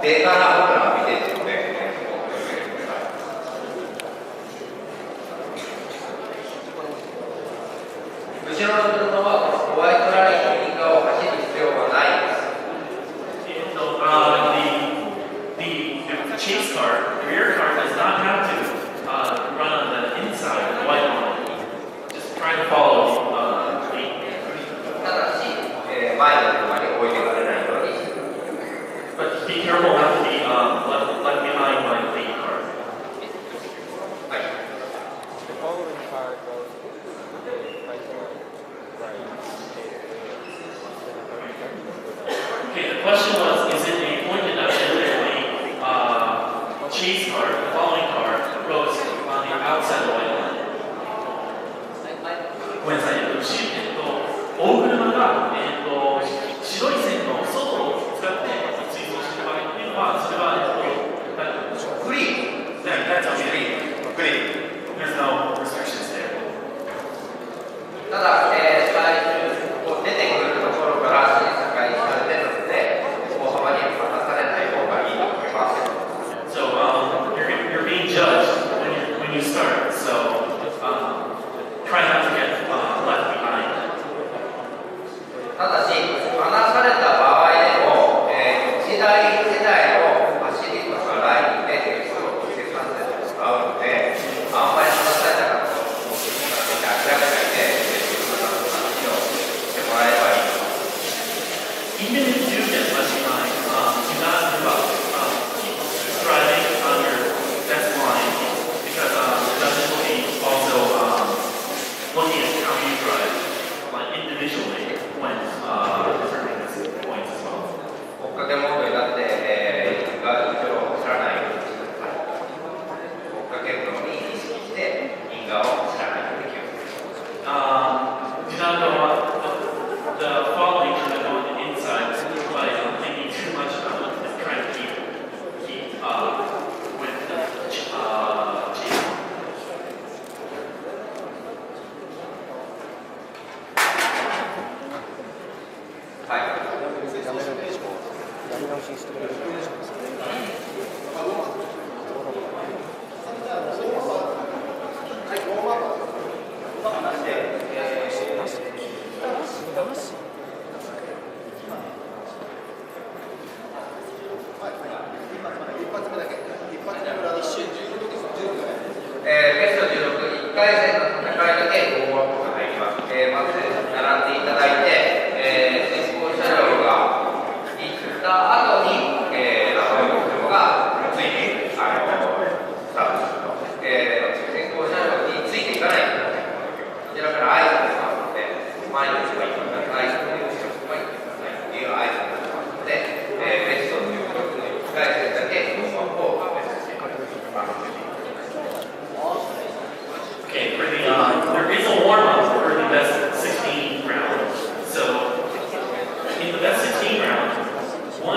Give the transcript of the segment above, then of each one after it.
データなどから見ているので、後ろの車はホワイトラインの右側を走る必要はないです。The chase car, the rear car does not have to run on the inside of the white line. Just try to follow the lead. ただし、前の車に置いてかれないようにしてください。But be careful not to be left behind by the lead car. はい。The following car goes right to right. Okay, the question was, is it a pointed up chase car, the following car, goes on the outside of the white line? ごめんなさい、追う車が、白い線の外を使って追走している場合っていうのは、それは、フリー。that's okay. フリー。There's no restrictions there. ただ、最初出てくるところから審査会されているので、大幅に離されない方がいいと思います。So you're being judged when you start. So try not to get left behind. ただし、離された場合でも、一台一台の走りとかラインで点数を計算させてもらうので、あんまり離されたらと思って諦めないで、自分の話をしてもらえばいいと思います。Even if you do get left behind, do not give up. Keep driving on your best line because judges will be also looking at how you drive individually when determining this points as well. 追っかけモードになって、が後ろを走らないようにしてください。追っかけるのに意識して、イン側を走らないように気をつけてください。Do not go on the following should go on the inside by thinking too much about it and trying to keep with the chase. はい。やめるんでしょう。やり直ししてくれるんでしょう。ベスト16、1回戦の戦いだけウォームアップが入ります。まず並んでいただいて、先行車両が行った後に、青い車がついてスタートすると、先行車両についていかないといけない。こちらから合図が出ますので、前に行けば行ってください、後ろに行けば行ってくださいという合図が出ますので、ベスト16の1回戦だけウォームアップを目指していただきます。Okay, there is a warm-up for the best 16 round. So, in the best 16 round, the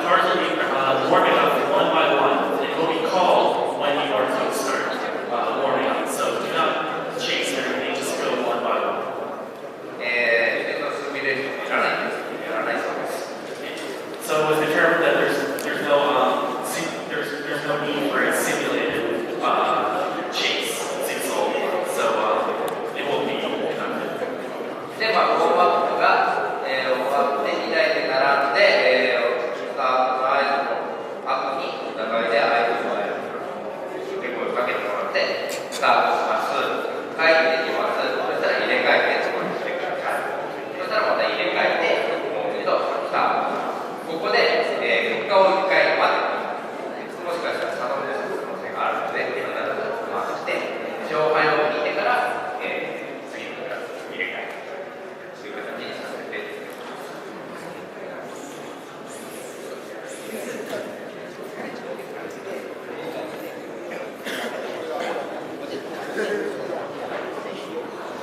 cars will be warming up one by one. It will be called when you are to start warming up. So, do not chase everything, just go one by one. So, it was determined that there's no need for a simulated chase. So it will be conducted. で、ウォームアップが、終わって2台で並んで、スタートの合図の後にお互いで合図の手声をかけてもらってスタートします。はい、できます。そしたら入れ替えてそこにしてください。そしたらまた入れ替えてもう一度スタートします。ここで、結果を1回待ってもしかしたら頼んでる可能性があるので必ず回して勝敗を聞いてから、次のクラス入れ替えるという形にさせていただきます。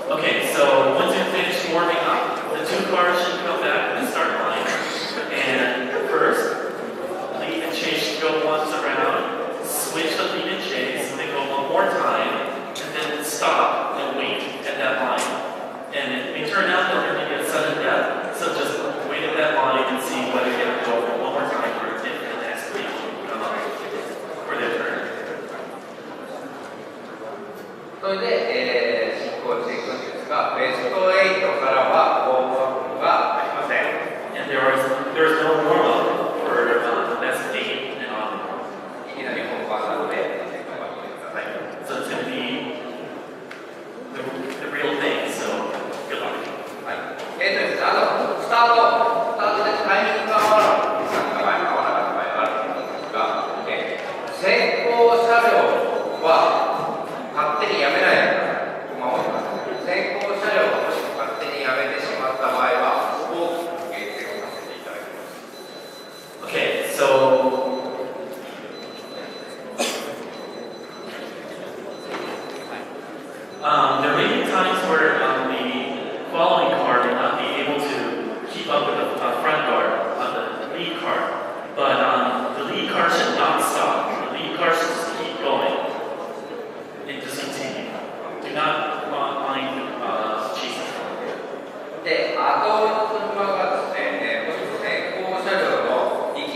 Okay, so once you finish warming up, the two cars should come back to the start line. And first, lead and chase should go once around, switch the lead and chase, then go one more time, and then stop and wait at that line. And it may turn out that there may be a sudden death, so just wait at that line and see whether you can go one more time for a different next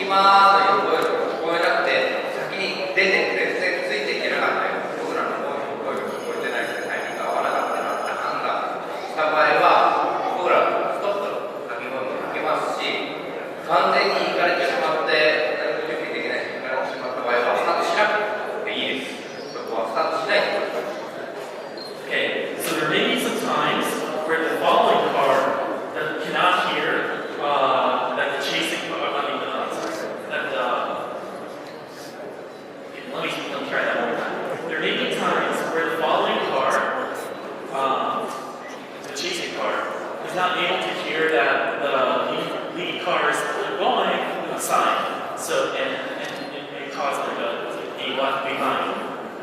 ますという声が聞こえなくて、先に出て全然ついていけなかったよ。僕らの声が聞こえてないタイミングが合わなかったな、なんだした場合は、僕らストップの掛け声もかけますし、完全に行かれてしまって、何も準備できないし、行かれてしまった場合は、スタートしなくていいです。そこはスタートしないと。Okay, so there may be some times where the following car that cannot hear that the chasing car, let me try that one time. There may be times where the following car, the chasing car, is not able to hear that the lead car is going sign, so and it may cause like a left behind.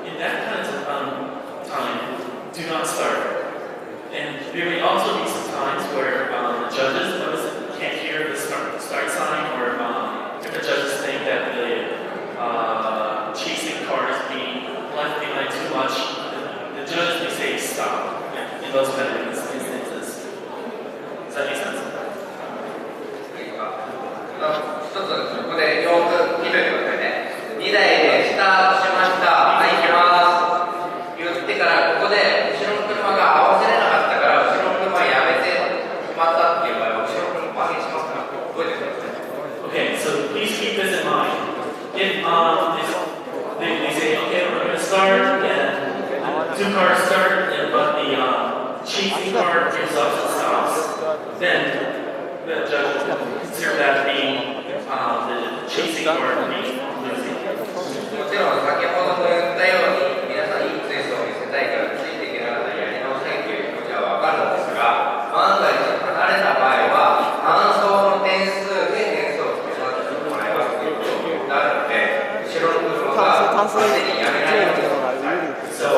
In that kind of time, do not start. And there may also be some times where the judges can't hear the start sign, or if the judges think that the chasing car is being left behind too much, the judges may say stop in those kind of instances. Does that make sense? 一つここでよく見ておいてくださいね。2台でスタートしました。はい、行きます。言ってからここで後ろの車が合わせれなかったから後ろの車やめてしまったっていう場合は後ろの車曲げしますから覚えてください。Okay, so please keep this in mind. If they say, okay, we're going to start, and two cars start, but the chasing car gives up and stops, then the judge will consider that being the chasing car being losing. もちろん先ほども言ったように皆さんいいツイストを見せたいからついていけなかったりやり直したいという気持ちは分かるんですが、万が一離れた場合は単走の点数で点数をつけさせてもらいますということを言ってあるので、後ろの車が完全にやめられるようになる。So,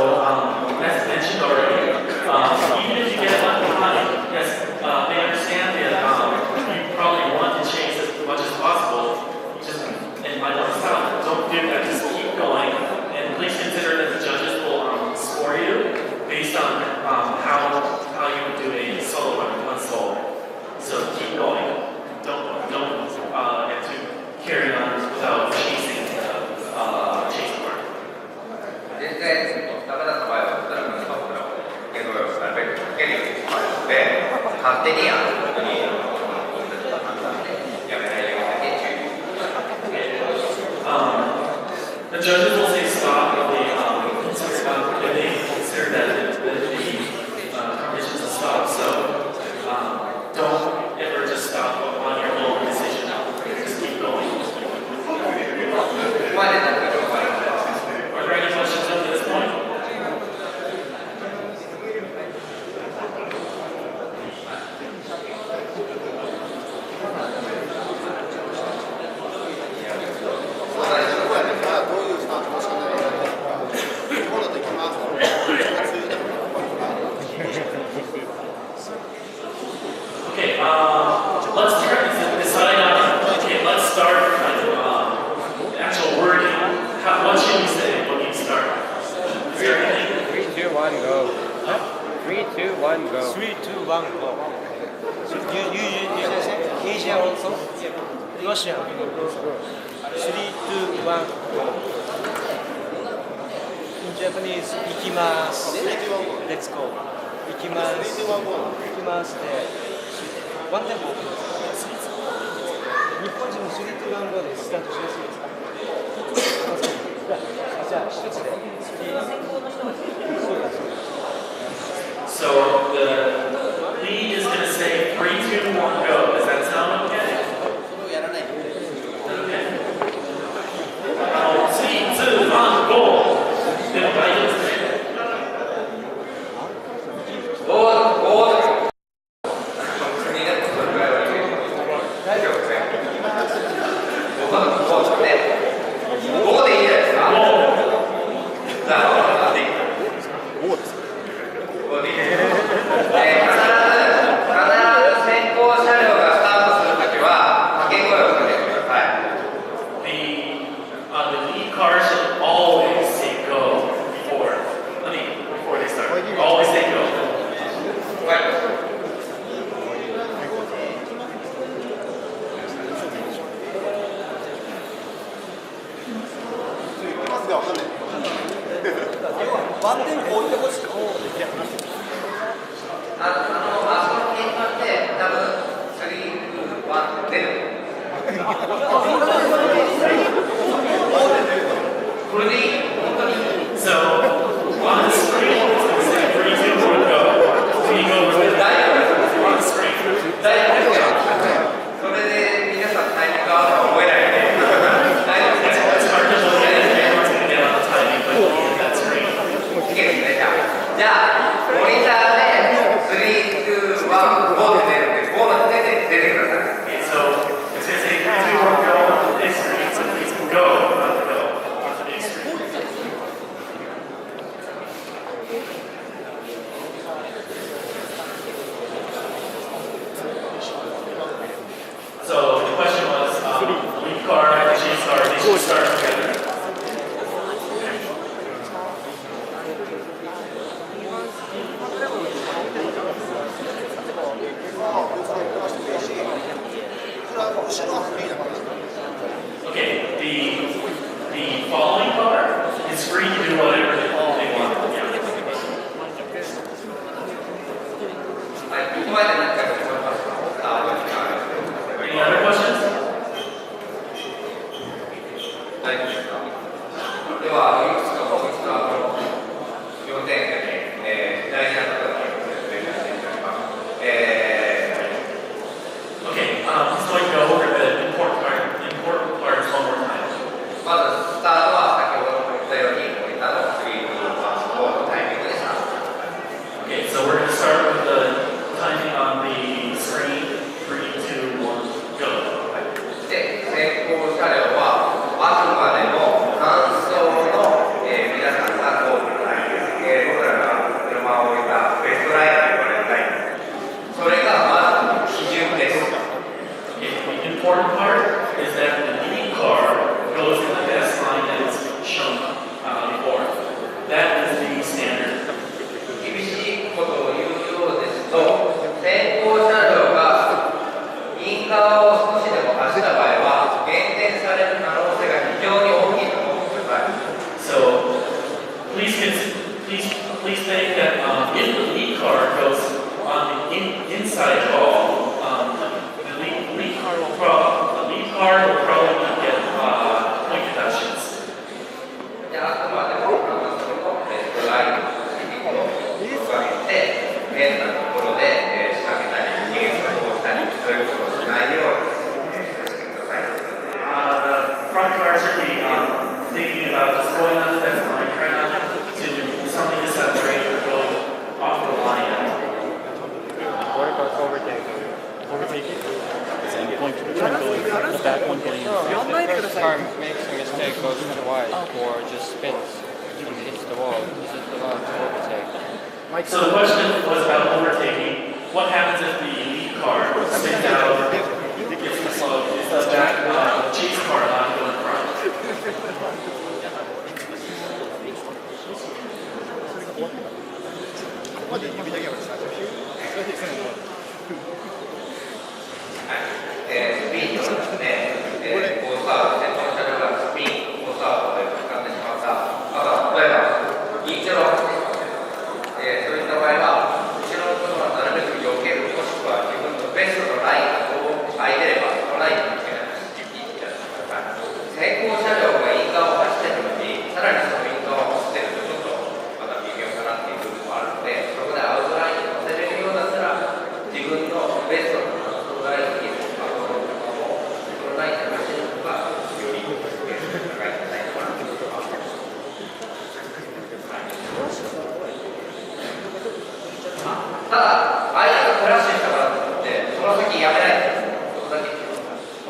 as mentioned already, even if you get left behind, yes, they understand that you probably want to change as much as possible. Just and by don't stop, don't do that. Just keep going, and please consider that the judges will score you based on how you would do a solo run, one solo. So keep going. Don't have to carry on without chasing chasing part. 全然ダメだった場合は誰かのストップの掛け声をなるべくかけるようにしますので、勝手に本当にやめないようにだけ注意。The judges will say stop if they consider that the condition is a stop. So don't ever just stop on your own decision. Just keep going. Are there any questions up to this point? Okay, let's decide on, okay, let's start actual wording. What should we say when we start? Is there anything? 3, 2, 1, go. 3, 2, 1, go. 3, 2, 1, go. You Asia also? Russia. 3, 2, 1, go. In Japanese, 行きます。Let's go. 行きます。行きますで。ワンテンポ。日本人も3、2、1、5でスタートしやすいですか？じゃあ、一つで。So the lead is going to say 3, 2, 1, go. Does that sound okay? Okay. 3, 2, 1, go. でも大丈夫ですね。ワンテンポ置いてほしくあそこの鍵盤って多分3、2、1出る。これでいい？本当に。So on the screen, it's going to say 3, 2, 1, go. So you go with it on the screen. 大丈夫ですよ。それで皆さんタイミング合うの覚えないで。大丈夫です。It's hard to look at it, everyone's going to get on the timing, but you'll get that screen. いけるですね、じゃあ、モニターで3、2、1、5って出るんで、5の時点で出てください。Okay, so it's going to say 3, 2, 1, go on the big screen. So please go, not go on the big screen. So the question was, lead car and chase car, they should start together. Okay, the following car is free to do whatever they want. Yeah. はい、ここまで何回か聞こえますか？ Any other questions? 大丈夫ですか？では、いくつかこの要点で、大事なことだけ説明させていただきます。Okay, he's going to go over the important parts one more time. まず、スタートは先ほども言ったように、モニターの3、2、1、5のタイミングでスタート。 Okay, so we're going to start with the timing on the screen. 3, 2, 1, go. で、先行車両はあくまでも単走の、皆さんが通るライン、僕らが車を置いたベストラインと言われるライン、それがまず基準です。 Okay, the important part is that the lead car goes in the best line that is shown before. That is the standard. 厳しいことを言うようですと、先行車両がイン側を少しでも走った場合は減点される可能性が非常に大きいと思ってください。 So please think that if the lead car goes on the inside at all, the lead car will probably not get point deductions. であくまでもそのベストラインのを上げて変なところで仕掛けたり逃げたりしたりそういうことをしないようにしてください。 The front car should be thinking about just going on the fence line, try not to do something to separate or go off the line. What about overtaking? Overtaking? Trying to go the back one getting If the car makes a mistake, goes too wide, or just spins and hits the wall, is it allowed to overtake? So the question was about overtaking. What happens if the lead car spins out, gets the slope? Is the back chase car allowed to go in front?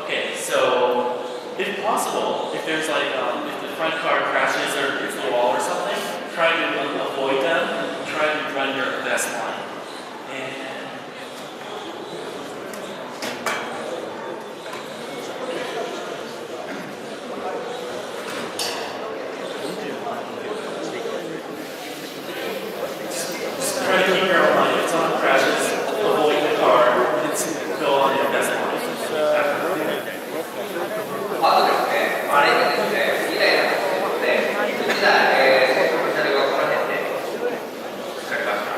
Okay, so if possible, if there's like if the front car crashes or hits the wall or something, try to avoid them and try to run your best line. And just try to keep your line. If someone crashes, avoid the car and go on your best line. あとですね、あれでですね、イライラするので、時代、戦国車両がこの辺で使いました。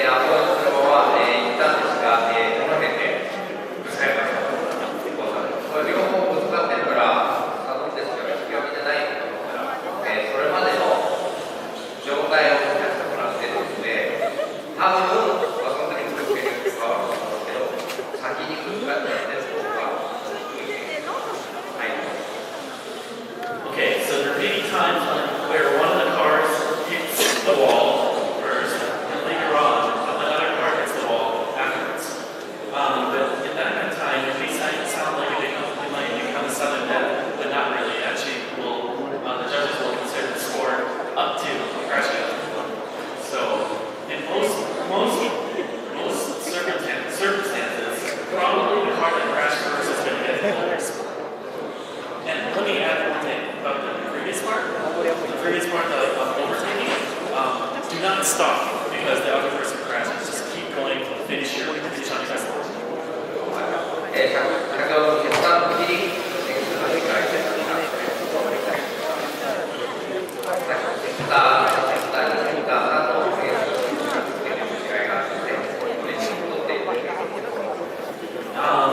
アポロの車は、一旦ですが、この辺で使いました。これ両方ぶつかってるから、サドンデスが引き分けてないと思ったら、それまでの状態を出してもらってるので、多分、その時の空気に変わると思うけど、先にぶつかっちゃってる方が低いです。はい。Okay, so there may be times where one of the cars hits the wall first, and later on, another car hits the wall afterwards. But in that kind of time, it may sound like it might become a sudden death, but not really. Actually, the judges will consider the score up to crash death. So, in most circumstances, probably the car that crashed first is going to get the most. And let me add one thing about the previous part. The previous part of overtaking, do not stop because the other person crashes. Just keep going, finish on your test line. 先ほどの決断の切り、点数の理解で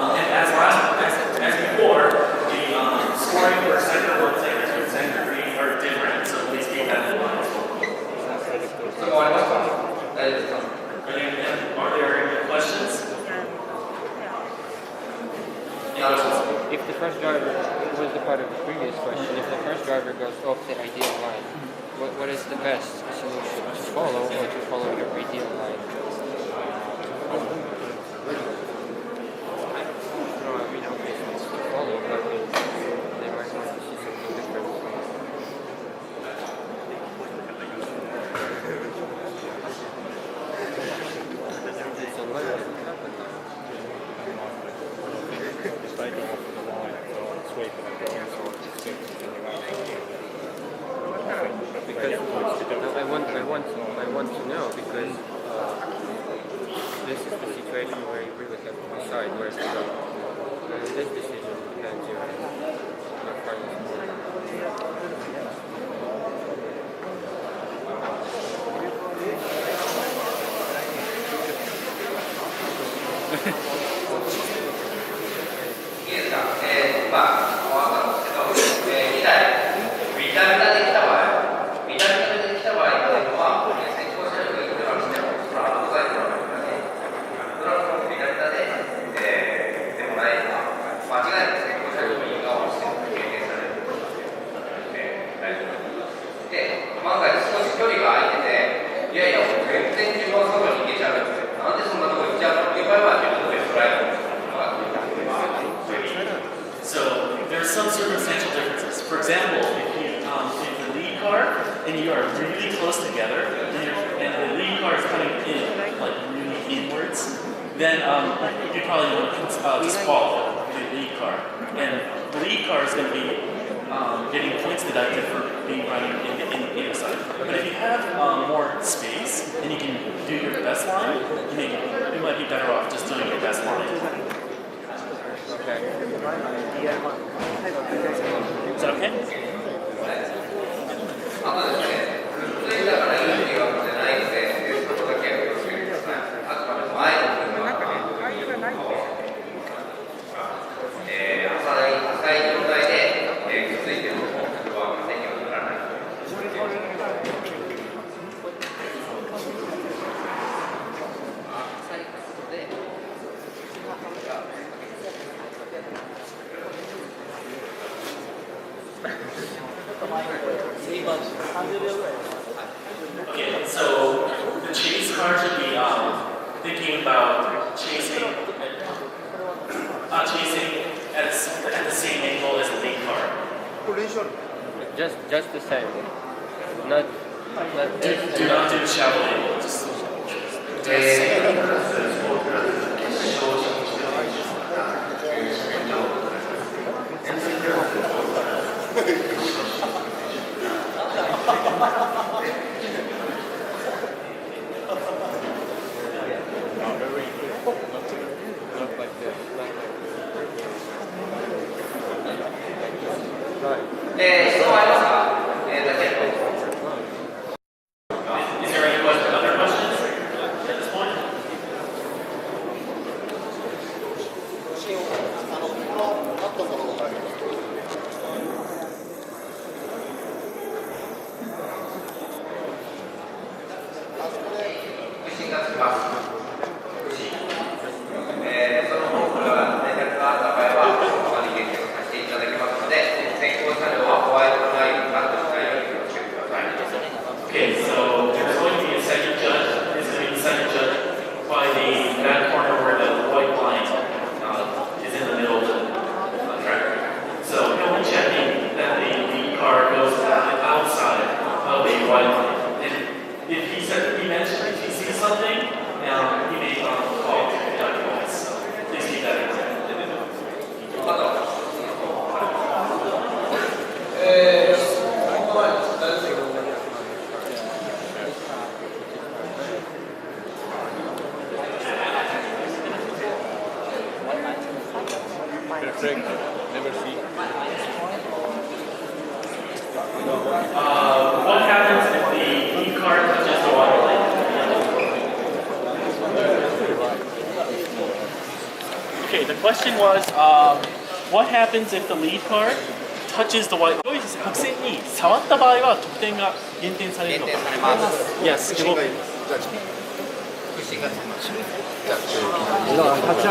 And as before, the scoring for center one second and center three are different, so please keep that in mind. 質問ありますか？大丈夫ですか？ Are there any questions? If the first driver was the part of the previous question, if the first driver goes off the ideal line, what is the best solution? To follow or to follow your ideal line? No, I mean, obviously it's to follow, but they might want to see something different. It's unlikely to happen. Because I want to know because this is the situation where you really have to decide where to go. And this decision depends on your final score. So there are some circumstantial differences. For example, if the lead car and you are really close together, and the lead car is coming in like really inwards, then you probably want to just follow the lead car. And the lead car is going to be getting points deducted for being running in the inner side. But if you have more space and you can do your best line, you might be better off just doing your best line. Okay. Is that okay? あとですね、普通にだからいいっていうわけじゃないので、そこだけは気をつけてください。あくまで前の車が浅い状態でくっついてると車は風にはならない。Okay, so the chase car should be thinking about chasing at the same angle as the lead car. Just the same. Not this. Do not do shallow angle. Just Not like this. Right. 質問ありますか？だけど行車両はホワイトラインにカットしないように気をつけてください。 Okay, so there's going to be a second judge. There's going to be a second judge by that corner where the white line is in the middle of the track. So he'll be checking that the car goes outside of the white line. And if he mentioned if he sees something, he may call the police. So please keep that in mind. ？Okay, the question was, what happens if the lead car touches the white? 白線に触った場合は得点が減点されるのか。減点されます。 Yes. 立ち上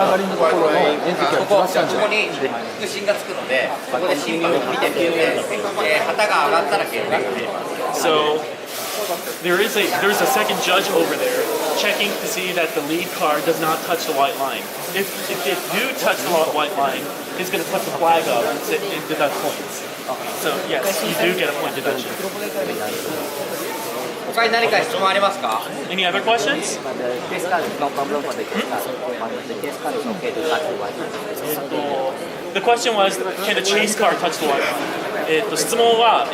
がりのところの面積がここに腹心がつくので、ここで審判を見てみて、旗が上がったら減点。 So there's a second judge over there checking to see that the lead car does not touch the white line. If it do touch the white line, he's going to put the flag up and deduct points. So yes, you do get a point deduction. 他に何か質問ありますか？ Any other questions? The question was, can the chase car touch the white line? 質問は、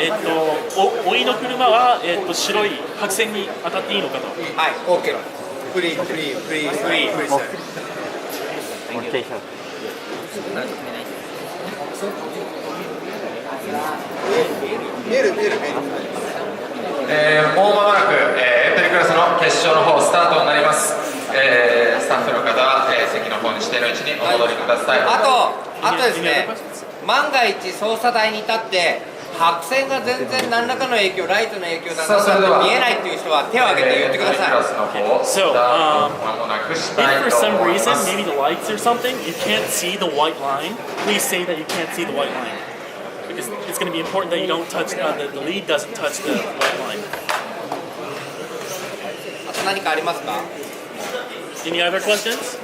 追いの車は、白い白線に当たっていいのかと。はい、OK。フリー。もう間もなく、エントリークラスの決勝の方スタートになります。スタッフの方は、席の方に指定の位置にお戻りください。あとですね、万が一操作台に立って白線が全然何らかの影響、ライトの影響だなって見えないっていう人は手を挙げて言ってください。 So, if for some reason, maybe the lights or something, you can't see the white line, please say that you can't see the white line. Because it's going to be important that you don't touch, that the lead doesn't touch the white line. あと何かありますか？ Any other questions?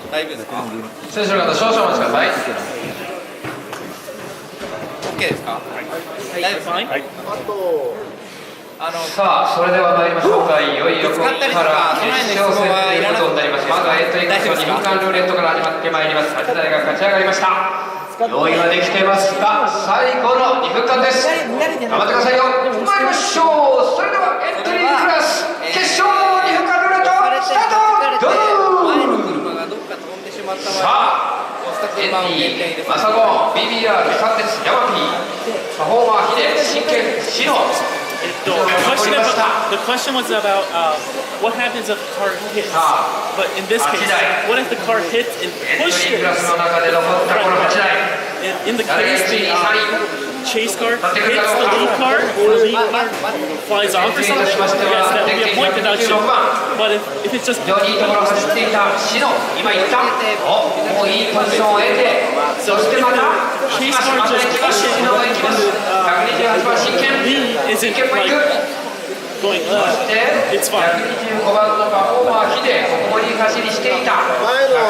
大丈夫ですか？選手の方、少々お待ちください。 OK ですか？大丈夫ですか？ Fine? さあ、それでは参りましょうか。いよいよここから決勝戦ということになります。まずはエントリークラスの2分間ルーレットから始まってまいります。8台が勝ち上がりました。用意はできてますか？最後の2分間です。頑張ってくださいよ。参りましょう。それではエントリークラス決勝2分間ルーレットスタート。どうぞ。前の車がどっか飛んでしまった場合、エンディ、マサゴン、BBR、サテス、ヤマピー、パフォーマー、ヒデ、真剣、シノ。The question was about what happens if the car hits. But in this case, what if the car hits and pushes? In the case the chase car hits the lead car, or the lead car flies off or something, yes, that would be a point deduction. But if it's just... So if the chase car just pushes and the lead isn't like going up, it's fine. 125番のパフォーマーヒデ、ここに走りしていた。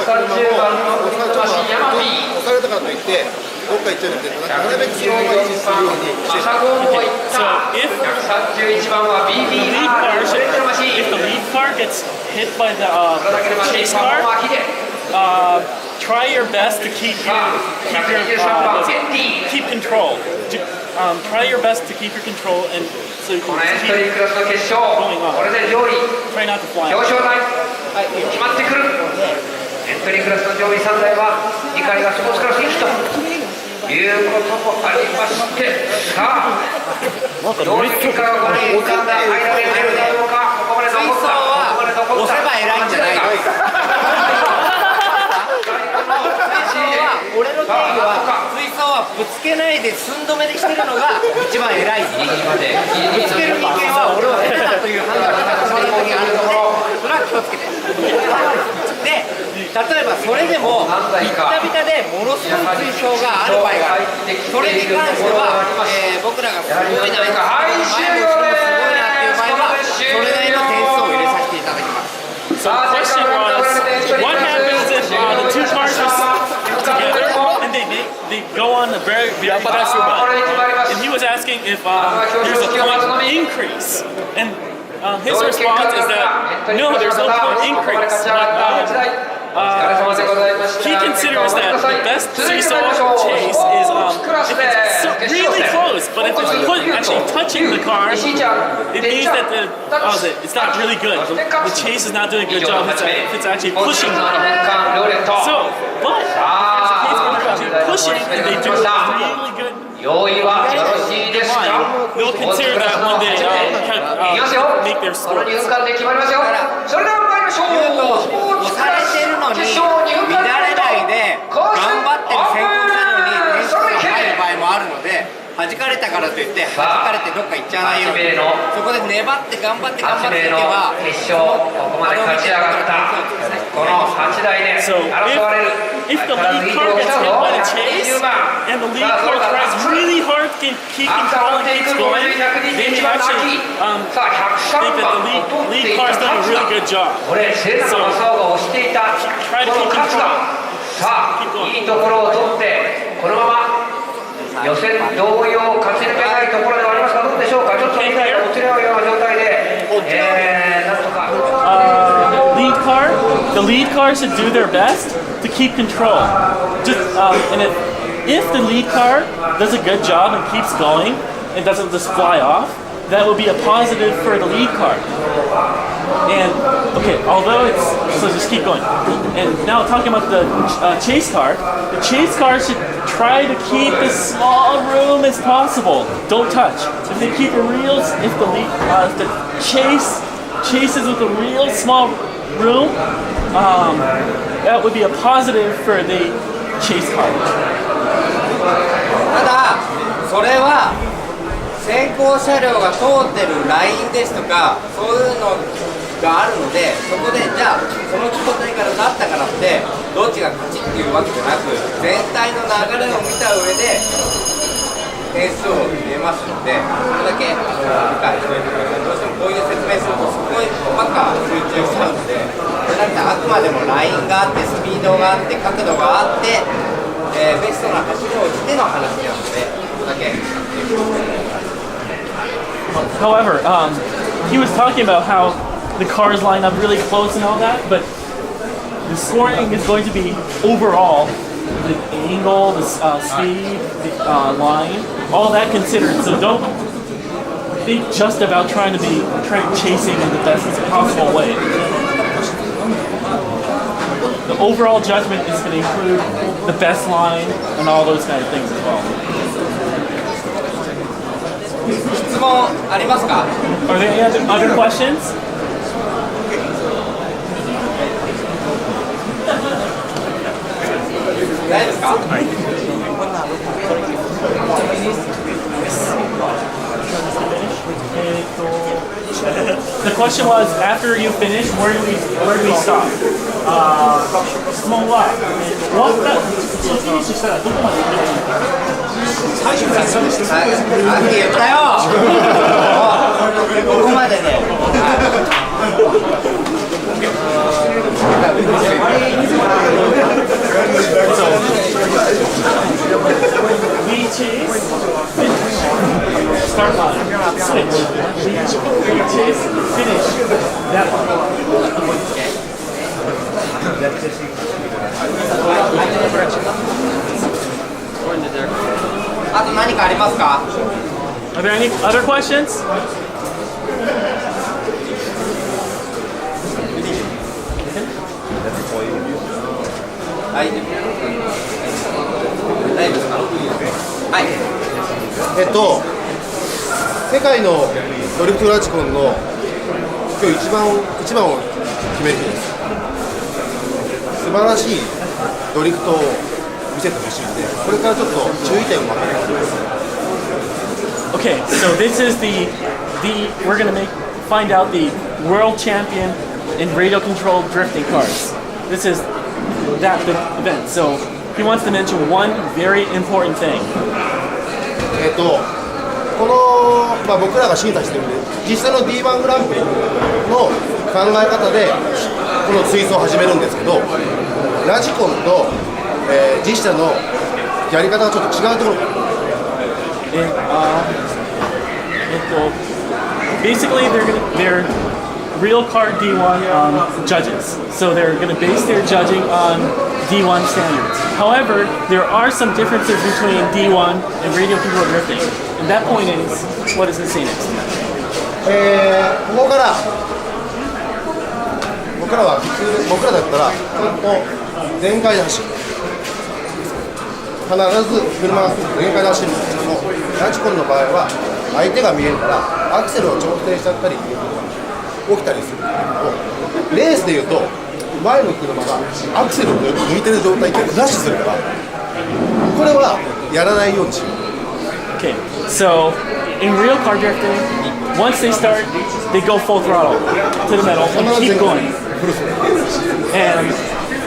130番の魂ヤマピー。押されたからといってどっか行っちゃうんで、なるべくそのまま維持するようにして。マサゴンもいった。131番は BBR。 If the lead car gets hit by the chase car, try your best to keep control. Try your best to keep your control and so you この can エントリー keep クラスの決勝、これで上位 try not to fly. 表彰台決まってくる。エントリークラスの上位3台は2回がスポーツクラス1ということもありまして、さあ上位結果が5人3台入られているだろうか。ここまで残った。押せば偉いんじゃないか。俺の定義は水槽はぶつけないで寸止めでしてるのが一番偉い。ぶつける人間は俺は下手だという判断が最後にあるので、それは気をつけて。で、例えばそれでもビッタビタでものすごい追走がある場合がある。それに関しては、僕らがすごいな、前もすごいなっていう場合はそれなりの点数を入れさせていただきます。So the question was, what happens if the two cars are together and they go on a very fast run? And he was asking if there's a point increase. And his response is that no, there's no point increase. He considers that the best seesaw chase is if it's really close, but if it's actually touching the car, it means that it's not really good. The chase is not doing a good job if it's actually pushing the car. So, but there's a case where they're actually pushing and they do really good. They'll consider that when they make their scores. 押されてるのに乱れないで頑張ってる先行なのに点数が入る場合もあるので、弾かれたからといって弾かれてどっか行っちゃわないように、そこで粘って頑張っていけば決勝ここまで勝ち上がったこの8台で争われる If the lead car gets hit by the chase and the lead car tries really hard to keep control and keeps going, they may actually think that the lead car's done a really good job. So try to keep control. さあいいところを取ってこのまま予選同様勝ち抜けたいところではありますが、どうでしょうか。ちょっと2台が落ちるような状態でなんとかthe lead car should do their best to keep control. And if the lead car does a good job and keeps going and doesn't just fly off, that will be a positive for the lead car. And okay, although so just keep going. And now talking about the chase car should try to keep as small room as possible. Don't touch. If they keep if the chase chases with a real small room, that would be a positive for the chase car. ただそれは先行車両が通ってるラインですとかそういうのがあるので、そこでじゃあその状態からなったからってどっちが勝ちっていうわけじゃなく、全体の流れを見た上で点数を入れますので、それだけ理解しておいてください。どうしてもこういう説明するとすごい細かく集中しちゃうので、それだけあくまでもラインがあってスピードがあって角度があって、ベストな走りをしての話なので、そこだけ。However, he was talking about how the cars line up really close and all that, but the scoring is going to be overall the angle, the speed, the line, all that considered. So don't think just about trying chasing in the best possible way. The overall judgment is going to include the best line and all those kind of things as well. 質問ありますか？ Are there any other questions? 大丈夫ですか？はい。The question was, after you finish, where do we stop? 質問は終わったフィニッシュしたらどこまで行けばいいのか。さっき言ったよ。ここまでね。We chase, start line, switch, we chase, finish, that one. あと何かありますか？ Are there any other questions? 大丈夫ですか？はい。世界のドリフトラジコンの今日一番を決める日です。素晴らしいドリフトを見せてほしいので、これからちょっと注意点をまとめてみます。 Okay, so this is we're gonna find out the world champion in radio controlled drifting cars. This is that big event. So he wants to mention one very important thing. この、僕らが審査してるんで、実際の D1 グランプリの考え方でこの追走を始めるんですけど、ラジコンと、実車のやり方がちょっと違うところがある。Basically, they're real car D1 judges, so they're going to base their judging on D1 standards. However, there are some differences between D1 and radio control drifting, and that point is, what does it say next? ここから僕らは僕らだったらちゃんと全開で走る。必ず車が全開で走るんですけども、ラジコンの場合は相手が見えるからアクセルを調整しちゃったりっていうことが起きたりするんですけど、レースでいうと前の車がアクセルを抜いてる状態でクラッシュするから、これはやらないようにしよう。 Okay, so in real car drifting, once they start, they go full throttle to the metal and keep going. And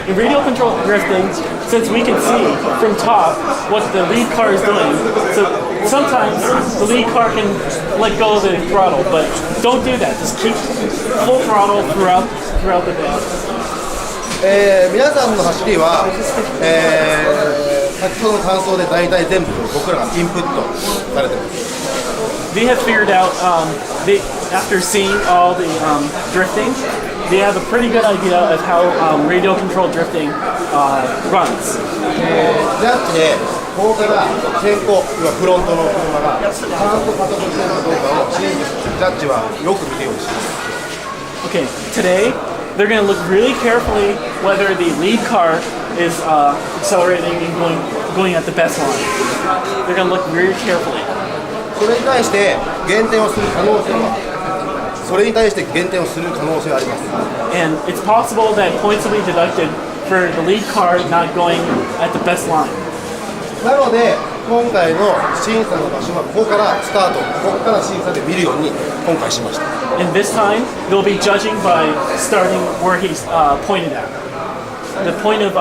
in radio control drifting, since we can see from top what the lead car is doing, so sometimes the lead car can let go of the throttle, but don't do that. Just keep full throttle throughout the day. 皆さんの走りは、先ほどの感想で大体全部僕らがインプットされてます。 They have figured out, after seeing all the drifting, they have a pretty good idea of how radio control drifting runs. ジャッジでここから先行、フロントの車がちゃんと加速しているかどうかをジャッジはよく見てようにします。 Okay, today they're going to look really carefully whether the lead car is accelerating and going at the best line. They're going to look very carefully. それに対して減点をする可能性は、それに対して減点をする可能性があります。 And it's possible that points will be deducted for the lead car not going at the best line. なので今回の審査の場所はここからスタート、ここから審査で見るように今回しました。 And this time they'll be judging by starting where he's pointed at. The point of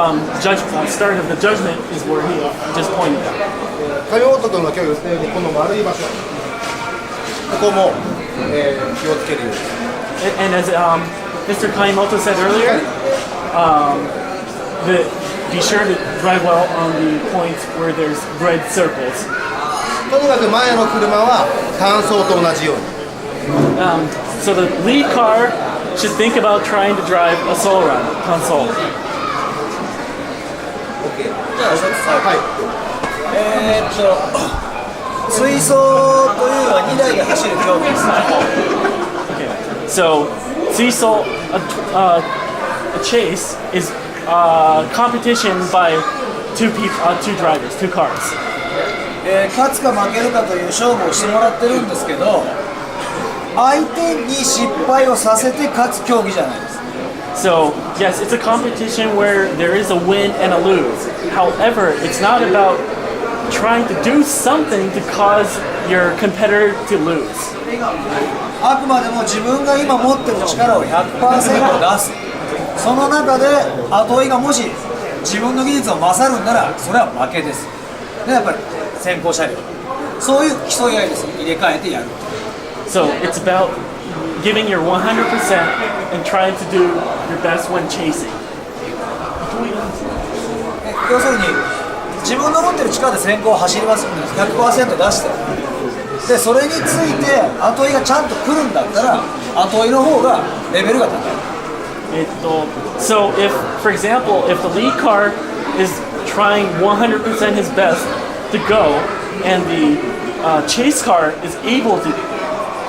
start of the judgment is where he just pointed at. 上本君が今日言ったようにこの丸い場所、ここも、気をつけるように。 And as Mr. Kaimoto said earlier, be sure to drive well on the points where there's red circles. とにかく前の車は単走と同じように。 So the lead car should think about trying to drive a solo run, console. はい。水走というのは2台で走る競技です。 Okay. So, seesaw, a chase is competition by two drivers, two cars. 勝つか負けるかという勝負をしてもらってるんですけど、相手に失敗をさせて勝つ競技じゃないです。 So, yes, it's a competition where there is a win and a lose. However, it's not about trying to do something to cause your competitor to lose. あくまでも自分が今持ってる力を 100% 出す。その中で後追いがもし自分の技術を勝るんならそれは負けです。でやっぱり先行車両、そういう競い合いです。入れ替えてやる。 So it's about giving your 100% and trying to do your best when chasing. 要するに自分の持ってる力で先行を走りますんで 100% 出してでそれについて後追いがちゃんと来るんだったら後追いの方がレベルが高い。So if, for example, if the lead car is trying 100% his best to go and the chase car is able to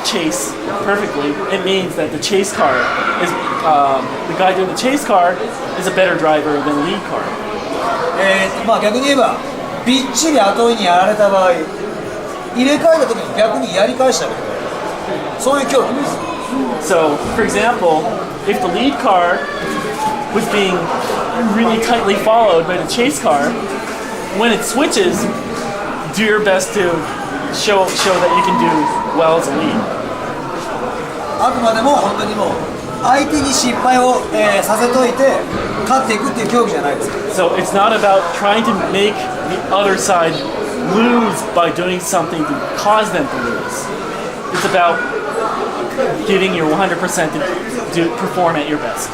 chase perfectly, it means that the chase car is, the guy doing the chase car is a better driver than the lead car. まあ逆に言えばびっちり後追いにやられた場合入れ替えた時に逆にやり返してあげるそういう競技です。 So, for example, if the lead car was being really tightly followed by the chase car, when it switches, do your best to show that you can do well as a lead. あくまでも本当にもう相手に失敗を、させといて勝っていくっていう競技じゃないですか。 So it's not about trying to make the other side lose by doing something to cause them to lose. It's about giving your 100% to perform at your best.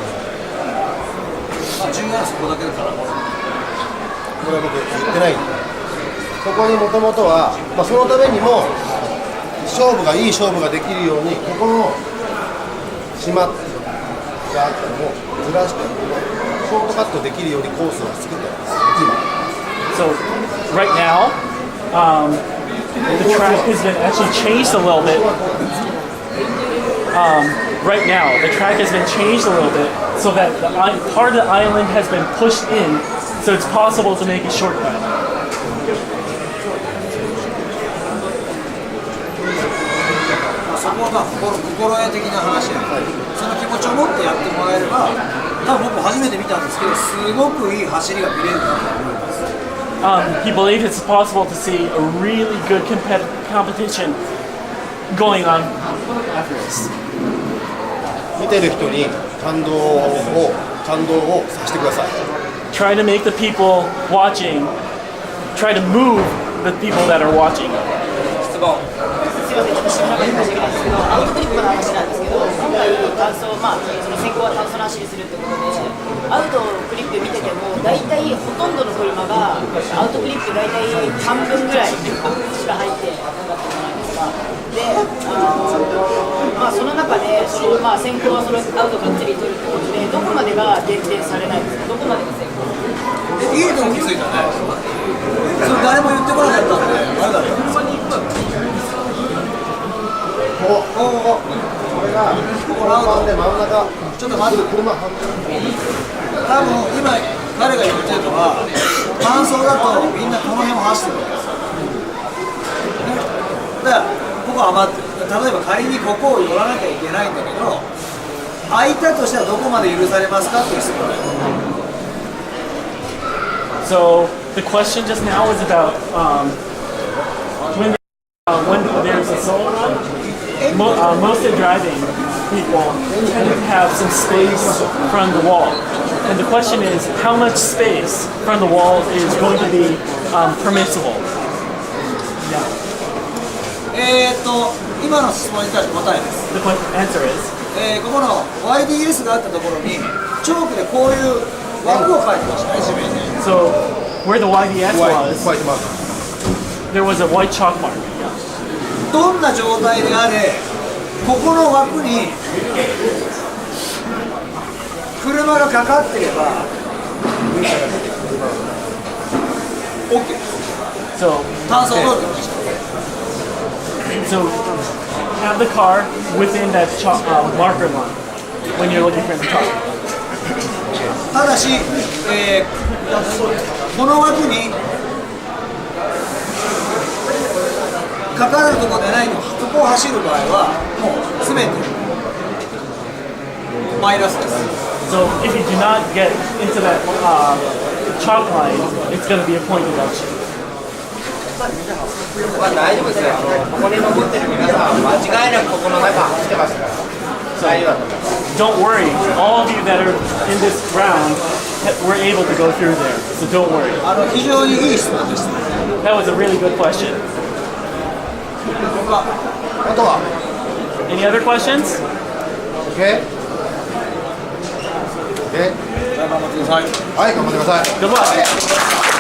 重要なのはそこだけだから。これは僕言ってないんで、そこにもともとは、そのためにもいい勝負ができるようにここの島があったのをずらしてショートカットできるようにコースを作ってます。 So right now, the track has been actually changed a little bit. Right now, the track has been changed a little bit so that part of the island has been pushed in, so it's possible to make a shortcut. そこが心得的な話やから、その気持ちを持ってやってもらえれば、多分僕初めて見たんですけど、すごくいい走りが見れるなと思います。He believes it's possible to see a really good competition going on after this. 見てる人に感動をさせてください。 Try to make the people watching, try to move the people that are watching. 質問。すみません、私村上申し訳ないんですけど、アウトクリップの話なんですけど、今回単走、その先行は単走の走りするってことで、アウトクリップ見てても、大体ほとんどの車がアウトクリップ大体半分ぐらいしか入ってなかったじゃないですか。で、その中でその、先行はそのアウトがっつり取るってことで、どこまでが減点されないんですか、どこまでが先行。いいとこ気づいたね。それ誰も言ってこなかったんで、あれだったんですよ。これがこの番で真ん中、ちょっと待って、車半分。多分今彼が言ってるのは、単走だとみんなこの辺を走ってるわけですよ。だからここ余ってる。例えば仮にここを寄らなきゃいけないんだけど、空いたとしたらどこまで許されますかっていう質問だよ。 So the question just now is about when there's a solo run. Most of the driving people tend to have some space from the wall, and the question is how much space from the wall is going to be permissible. 今の質問に対して答えです。 The answer is ここの YDS があったところにチョークでこういう枠を書いてましたね、地面に。 so where the YDS ホワイ was, トマーク。 there was a white chalk mark. どんな状態であれ、ここの枠に車がかかってれば OK。 So 単走通りでました。 So have the car within that marker line when you're looking for the car. ただし、この枠にかかるところでないの、ここを走る場合はもう全てマイナスです。 So if you do not get into that chalk line, it's going to be a point deduction. 大丈夫ですよ。ここに残ってる皆さん、間違いなくここの中走ってますから。大丈夫だと思います。 Don't worry, all of you that are in this round were able to go through there, so don't worry. 非常にいい質問です。 That was a really good question. あとは Any other questions? OK？ OK？ 頑張ってください。はい、頑張ってください。 Good luck.